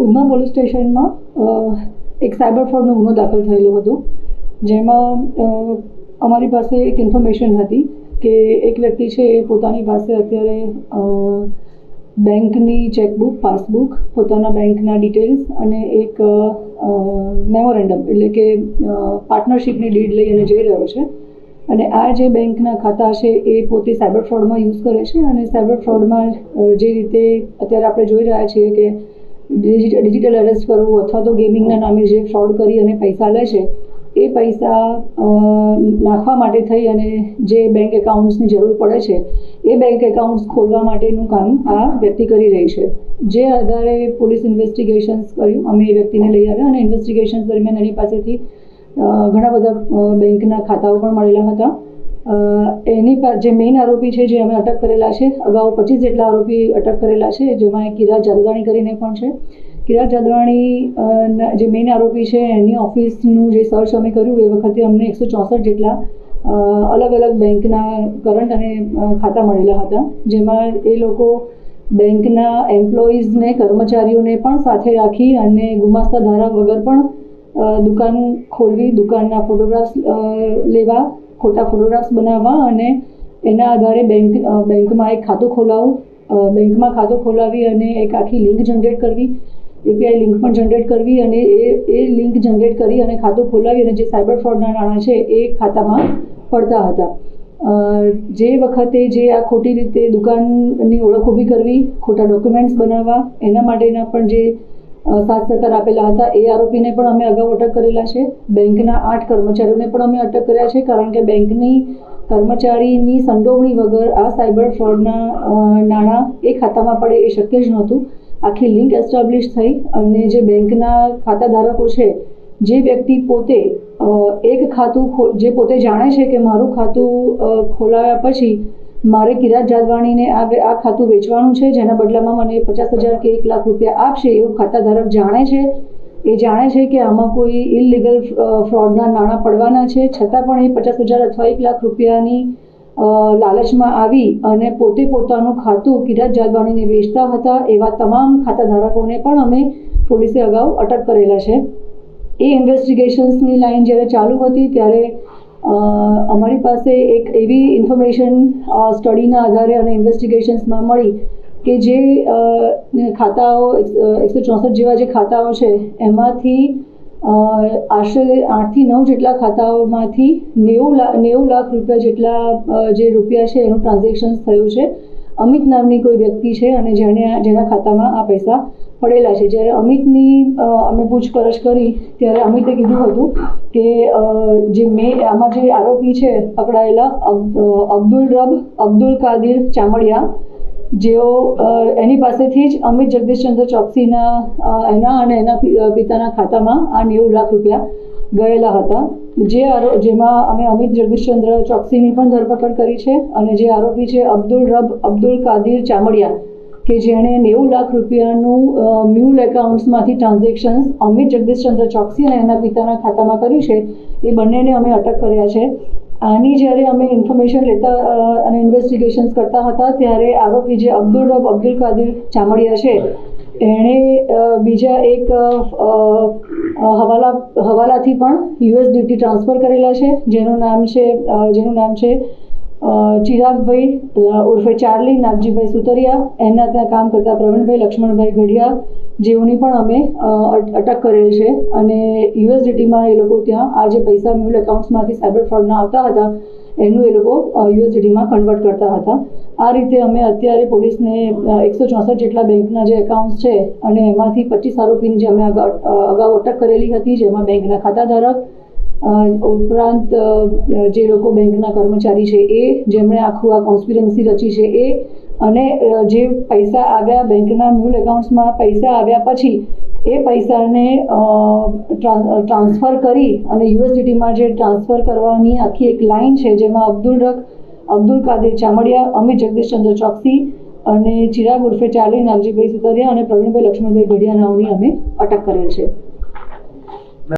Udhna police સ્ટેશનમાં એક cyber ફ્રોડનો ગુનો દાખલ થયેલો હતો, જેમાં અમારી પાસે એક ઇન્ફોર્મેશન હતી કે એક વ્યક્તિ છે એ પોતાની પાસે અત્યારે બેંકની ચેકબુક, પાસબુક, પોતાના બેંકના ડિટેલ્સ અને એક મેમોરેન્ડમ એટલે કે પાર્ટનરશિપની ડીડ લઈ અને જઈ રહ્યો છે. અને આ જે બેંકના ખાતા છે એ પોતે સાયબર ફ્રોડમાં યુઝ કરે છે. અને સાયબર ફ્રોડમાં જે રીતે અત્યારે આપણે જોઈ રહ્યા છીએ કે ડિજિટલ અરેસ્ટ કરવું અથવા તો ગેમિંગના નામે જે ફ્રોડ કરી અને પૈસા લે છે, એ પૈસા નાખવા માટે થઈ અને જે બેંક એકાઉન્ટ્સની જરૂર પડે છે એ બેંક એકાઉન્ટ્સ ખોલવા માટેનું કામ આ વ્યક્તિ કરી રહી છે. જે આધારે પોલીસ ઇન્વેસ્ટિગેશન્સ કર્યું, અમે એ વ્યક્તિને લઈ આવ્યા અને ઇન્વેસ્ટિગેશન્સ દરમિયાન એની પાસેથી ઘણા બધા બેંકના ખાતાઓ પણ મળેલા હતા. એની જે મેઇન આરોપી છે જે અમે અટક કરેલા છે, અગાઉ 25 જેટલા આરોપી અટક કરેલા છે, જેમાં એક કિરાત જાદવાણી કરીને પણ છે. કિરાત જાદવાણી જે મેઇન આરોપી છે એની ઓફિસનું જે સર્ચ અમે કર્યું એ વખતે અમને 164 જેટલા અલગ અલગ બેંકના કરંટ અને ખાતા મળેલા હતા, જેમાં એ લોકો બેંકના એમ્પ્લોઈઝને, કર્મચારીઓને પણ સાથે રાખી અને ગુમાસ્તા ધારા વગર પણ દુકાન ખોલવી, દુકાનના ફોટોગ્રાફ્સ લેવા, ખોટા ફોટોગ્રાફ્સ બનાવવા અને એના આધારે બેંકમાં એક ખાતું ખોલાવવું, બેંકમાં ખાતું ખોલાવી અને એક આખી લિંક જનરેટ કરવી, API લિંક પણ જનરેટ કરવી અને એ લિંક જનરેટ કરી અને ખાતું ખોલાવી અને જે સાયબર ફ્રોડના નાણાં છે એ ખાતામાં પડતા હતા. જે વખતે જે આ ખોટી રીતે દુકાનની ઓળખ ઊભી કરવી, ખોટા ડોક્યુમેન્ટ્સ બનાવવા, એના માટેના પણ જે સાથ સહકાર આપેલા હતા એ આરોપીને પણ અમે અગાઉ અટક કરેલા છે. બેંકના 8 કર્મચારીઓને પણ અમે અટક કર્યા છે, કારણ કે બેંકની કર્મચારીની સંડોવણી વગર આ સાયબર ફ્રોડના નાણાં એ ખાતામાં પડે એ શક્ય જ નહોતું. આખી લિંક એસ્ટાબ્લિશ થઈ અને જે બેંકના ખાતા ધારકો છે, જે વ્યક્તિ પોતે એક ખાતું જે પોતે જાણે છે કે મારું ખાતું ખોલાવ્યા પછી મારે કિરાત જાદવાણીને આ ખાતું વેચવાનું છે, જેના બદલામાં મને 50,000 કે 1 લાખ રૂપિયા આપશે, એવું ખાતા ધારક જાણે છે. એ જાણે છે કે આમાં કોઈ ઇલીગલ ફ્રોડના નાણાં પડવાના છે, છતાં પણ એ 50,000 અથવા 1 લાખ રૂપિયાની લાલચમાં આવી અને પોતે પોતાનું ખાતું કિરાત જાદવાણીને વેચતા હતા. એવા તમામ ખાતા ધારકોને પણ અમે પોલીસે અગાઉ અટક કરેલા છે. એ ઇન્વેસ્ટિગેશન્સની લાઈન જ્યારે ચાલુ હતી ત્યારે અમારી પાસે એક એવી ઇન્ફોર્મેશન સ્ટડીના આધારે અને ઇન્વેસ્ટિગેશન્સમાં મળી કે જે ખાતાઓ 164 જેવા જે ખાતાઓ છે એમાંથી આશરે 8 થી 9 જેટલા ખાતાઓમાંથી 90 લાખ રૂપિયા જેટલા જે રૂપિયા છે એનું ટ્રાન્ઝેક્શન થયું છે. અમિત નામની કોઈ વ્યક્તિ છે અને જેના ખાતામાં આ પૈસા પડેલા છે. જ્યારે અમિતની અમે પૂછપરછ કરી ત્યારે અમિતે કીધું હતું કે આમાં જે આરોપી છે પકડાયેલા અબ્દુલ કાદિર ચામડિયા, જેઓ એની પાસેથી જ અમિત જગદીશચંદ્ર ચોકસીના એના પિતાના ખાતામાં આ 90 લાખ રૂપિયા ગયેલા હતા. જેમાં અમે અમિત જગદીશચંદ્ર ચોકસીની પણ ધરપકડ કરી છે અને જે આરોપી છે અબ્દુલ કાદિર ચામડિયા કે જેણે 90 લાખ રૂપિયાનું મ્યુલ એકાઉન્ટ્સમાંથી ટ્રાન્ઝેક્શન્સ અમિત જગદીશચંદ્ર ચોકસી અને એના પિતાના ખાતામાં કર્યું છે, એ બંનેને અમે અટક કર્યા છે. આની જ્યારે અમે ઇન્ફોર્મેશન લેતા અને ઇન્વેસ્ટિગેશન્સ કરતા હતા ત્યારે આરોપી જે અબ્દુલ કાદિર ચામડિયા છે એણે બીજા એક હવાલાથી પણ USDT ટ્રાન્સફર કરેલા છે, જેનું નામ છે ચિરાગભાઈ ઉર્ફે ચાર્લી નાગજીભાઈ સુતરિયા. એના ત્યાં કામ કરતા પ્રવીણભાઈ લક્ષ્મણભાઈ ગઢિયા, જેઓની પણ અમે અટક કરેલ છે. અને USDTમાં એ લોકો ત્યાં આ જે પૈસા મ્યુલ એકાઉન્ટ્સમાંથી સાયબર ફ્રોડના આવતા હતા એનું એ લોકો USDTમાં કન્વર્ટ કરતા હતા. આ રીતે અમે અત્યારે પોલીસને 164 જેટલા બેંકના જે એકાઉન્ટ્સ છે અને એમાંથી 25 આરોપીની જે અમે અગાઉ અટક કરેલી હતી, જેમાં બેંકના ખાતાધારક ઉપરાંત જે લોકો બેંકના કર્મચારી છે એ, જેમણે આખું આ કોન્સ્પિરન્સી રચી છે એ, અને જે પૈસા આવ્યા બેંકના મ્યુલ એકાઉન્ટ્સમાં પૈસા આવ્યા પછી એ પૈસાને ટ્રાન્સફર કરી અને USDTમાં જે ટ્રાન્સફર કરવાની આખી એક લાઈન છે, જેમાં અબ્દુલ કાદિર ચામડિયા, અમિત જગદીશચંદ્ર ચોકસી અને ચિરાગ ઉર્ફે ચાર્લી નાગજીભાઈ સુતરિયા અને પ્રવીણભાઈ લક્ષ્મણભાઈ ગઢિયા નાઓની અમે અટક કરેલ છે.